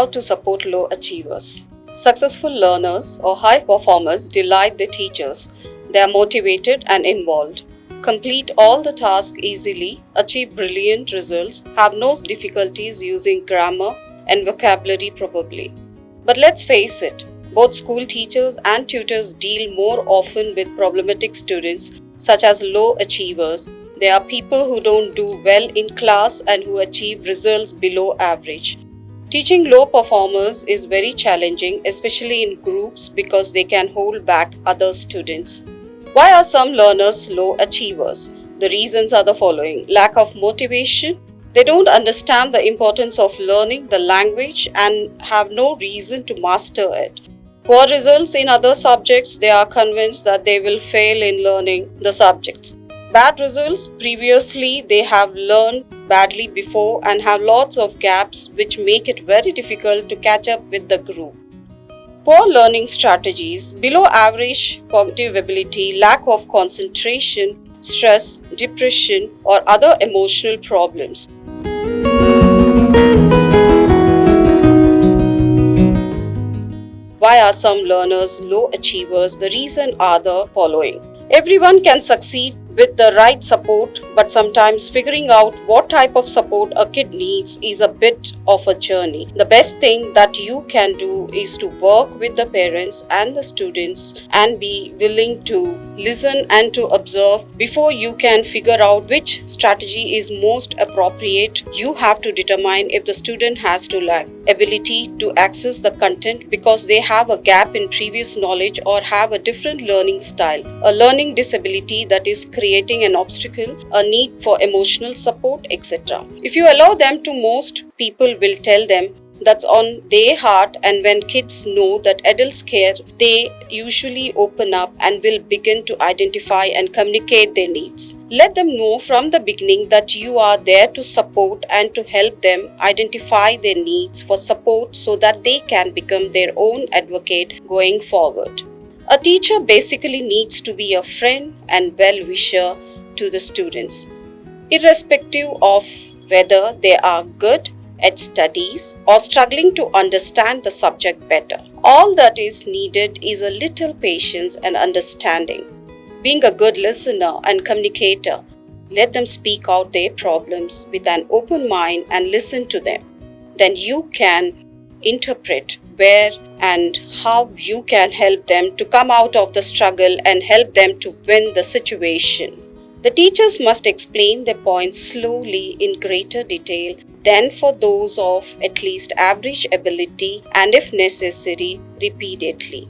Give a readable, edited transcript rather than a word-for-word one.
How to support low achievers. Successful learners or high performers delight their teachers. They are motivated and involved, complete all the tasks easily, achieve brilliant results, have no difficulties using grammar and vocabulary probably. But let's face it, both school teachers and tutors deal more often with problematic students such as low achievers. They are people who don't do well in class and who achieve results below average. Teaching low performers is very challenging, especially in groups because they can hold back other students. Why are some learners low achievers? The reasons are the following: lack of motivation. They don't understand the importance of learning the language and have no reason to master it. Poor results in other subjects. They are convinced that they will fail in learning the subjects. Bad results. Previously, they have learned badly before and have lots of gaps which make it very difficult to catch up with the group. Poor learning strategies, below average cognitive ability, lack of concentration, stress, depression, or other emotional problems. Why are some learners low achievers? The reason are the following. Everyone can succeed with the right support, but sometimes figuring out what type of support a kid needs is a bit of a journey. The best thing that you can do is to work with the parents and the students and be willing to listen and to observe before you can figure out which strategy is most appropriate. You have to determine if the student has to lack ability to access the content because they have a gap in previous knowledge or have a different learning style, a learning disability that is creating an obstacle, a need for emotional support, etc. If you allow them to, most people will tell them that's on their heart, and when kids know that adults care, they usually open up and will begin to identify and communicate their needs. Let them know from the beginning that you are there to support and to help them identify their needs for support so that they can become their own advocate going forward. A teacher basically needs to be a friend and well-wisher to the students, irrespective of whether they are good at studies or struggling to understand the subject better. All that is needed is a little patience and understanding. Being a good listener and communicator, let them speak out their problems with an open mind and listen to them. Then you can interpret where and how you can help them to come out of the struggle and help them to win the situation. The teachers must explain their points slowly in greater detail than for those of at least average ability and, if necessary, repeatedly.